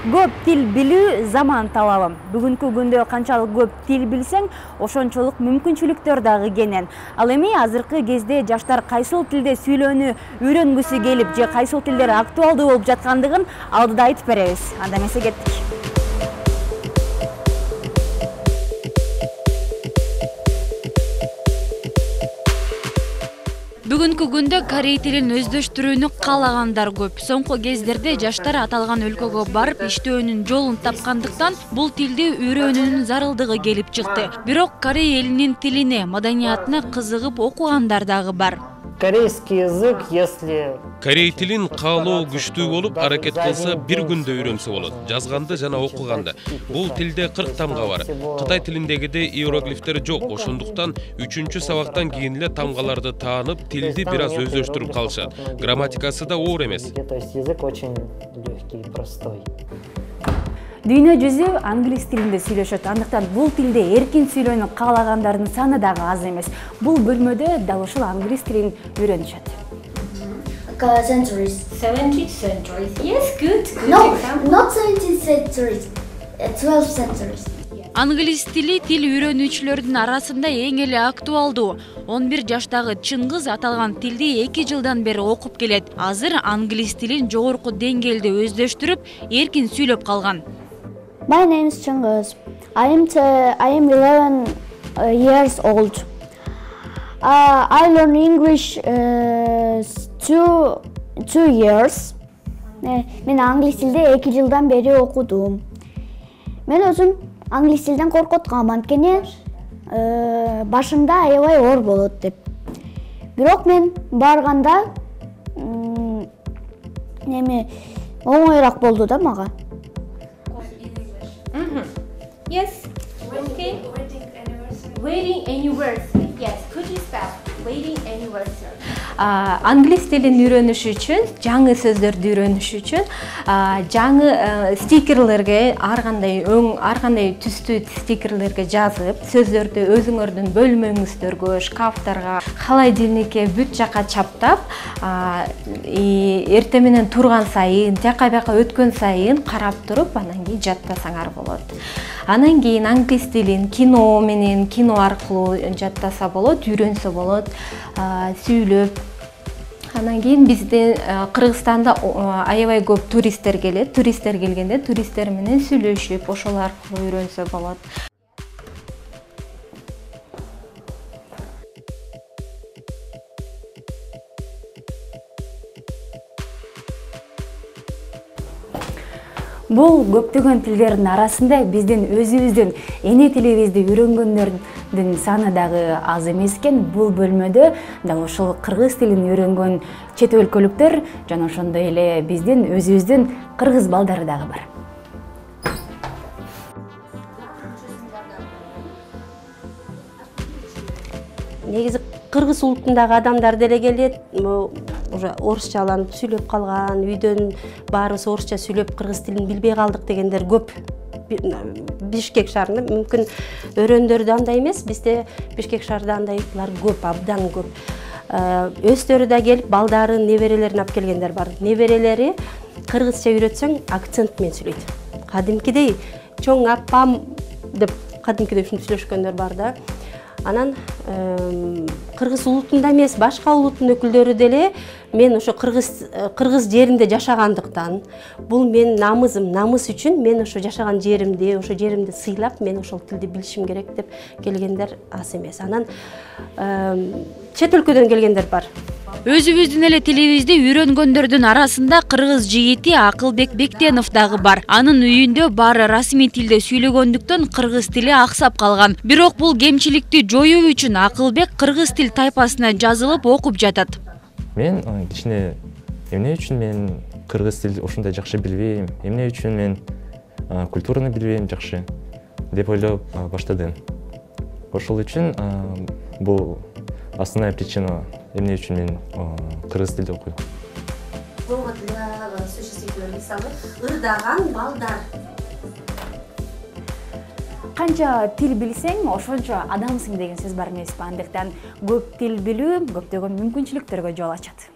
Көп тил билүү заман талабы. Бүгүнкү күндө канчалык көп тил билсең, ошончолук мүмкүнчүлүктөр дагы кенен. Ал эми азыркы кезде жаштар кайсыл тилде сүйлөөнү үйрөнгүсү келип же кайсыл тилдер актуалдуу болуп жаткандыгын алдыда айтып беребиз. Анда эмесе кеттик. Бүгүнкү күндө корей тилин өздөштүрүүнү каалагандар көп. Соңку кездерде жаштар аталган өлкөгө барып иштөөнүн жолун тапкандыктан бул тилди үйрөнүүнүн зарылдыгы келип чыкты. Бирок корей элинин тилине, маданиятына кызыгып окугандар дагы бар. Корейский язык, если... Корей тилин каалоо күчтүү болуп, аракет кылса бир күндө үйрөнсө болот. Жазганды жана окуганды. Бул тилде 40 тамга бар. Кытай тилиндегидей иероглифтер жок. Ошондуктан 3-чү сабактан кийин эле тамгаларды таанып, тилди бир аз өздөштүрүп калышат. Грамматикасы да оор эмес. То есть язык очень легкий, простой. Дүйнө жүзү англис тилинде сүйлөшөт. Андыктан бул тилде эркин сүйлөөнү каалагандардын саны дагы аз эмес. Бул бөлмөдө дал ушул англис тилин үйрөнүшөт. Centuries. 17th centuries. Yes, good. No, not 17th centuries. 12th centuries. Англис тили тил үйрөнүүчүлөрдүн арасында эң эле актуалдуу. 11 жаштагы Чыңгыз аталган тилди 2 жылдан бери окуп келет. Азыр англис тилин жогорку деңгээлде өздөштүрүп, эркин сүйлөп калган. My name is Chungus. I am 11 years old. I learn English 2 years. Мен англис тилде 2 жылдан бери окудум. Мен өзүм англис тилден коркот калгам, анткени башымда аябай оор болот деп. Бирок мен барганда неме оңоюраак болду да мага. Yes. Okay. Wedding anniversary. Yes. Could you spell wedding anniversary? Англис тилин үйрөнүш үчүн, жаңы сөздөрдү үйрөнүш үчүн, жаңы стикерлерге, ар кандай түстүү стикерлерге жазып, сөздөрдү өзүңөрдүн бөлмөңүздөргө, шкафтарга, холодильникке бүт жака чаптап, эртең менен турган сайын, жака бияка өткөн сайын карап туруп, анан кийин жаттасаңар болот. Анан кийин англис тилин кино аркылуу жаттаса болот, үйрөнсө болот, сүйлөп. Анан кийин бизде Кыргызстанда аябай көп туристтер келет. Туристтер келгенде туристтер менен сүйлөшүп, ошол аркылуу үйрөнсө болот. Бул көптөгөн тилдердин арасында биздин өзүбүздүн эне тилибизди үйрөнгөндөрдүн саны дагы аз эмес экен. Бул бөлмөдө дал ушул кыргыз тилин үйрөнгөн чет өлкөлүктөр жана ошондой эле биздин өзүбүздүн кыргыз балдары дагы бар. Негизи кыргыз улутундагы адамдар деле келет. Уже орусчаланып сүйлөп калган, үйдөн баарыбыз орусча сүйлөп кыргыз тилин билбей калдык дегендер көп. Бишкек шаарында мүмкүн өрөндөрдө андай эмес, бизде Бишкек шаарында андайлар көп, абдан көп. Өздөрү да келип, балдарын, неберелерин алып келгендер бар. Неберелери кыргызча үйрөтсөң акцент менен сүйлөйт. Кадимкидей чоң апам деп кадимкидей ушинтип сүйлөшкөндөр бар да. Анан кыргыз улутунда эмес, башка улуттун өкүлдөрү деле мен ошо кыргыз жеринде жашагандыктан, бул менин намыс үчүн мен ошо жашаган жеримди, сыйлап, мен ошол тилди билишим керек деп келгендер аз эмес. Анан чет өлкөдөн келгендер бар. Өзүбүздүн эле тилибизди үйрөнгөндөрдүн арасында кыргыз жигити Акылбек Бектенов дагы бар. Анын үйүндө баары расмий тилде сүйлөгөндүктөн кыргыз тили аксап калган. Бирок бул кемчиликти жоюу үчүн Акылбек кыргыз тил тайпасына жазылып окуп жатат. Мен кичине эмне үчүн мен кыргыз тилди ушундай жакшы билбейм, эмне үчүн мен культураны билбейм жакшы деп ойлоп баштадым. Ошол үчүн бул основная причина, эмне үчүн мен кыргыз тилди окуйм. Бул существительный мисалы ырдаган балдар. Канча тил билсең, ошончо адамсың деген сөз бар эмеспи? Андыктан көп тил билүү көптөгөн мүмкүнчүлүктөргө жол ачат.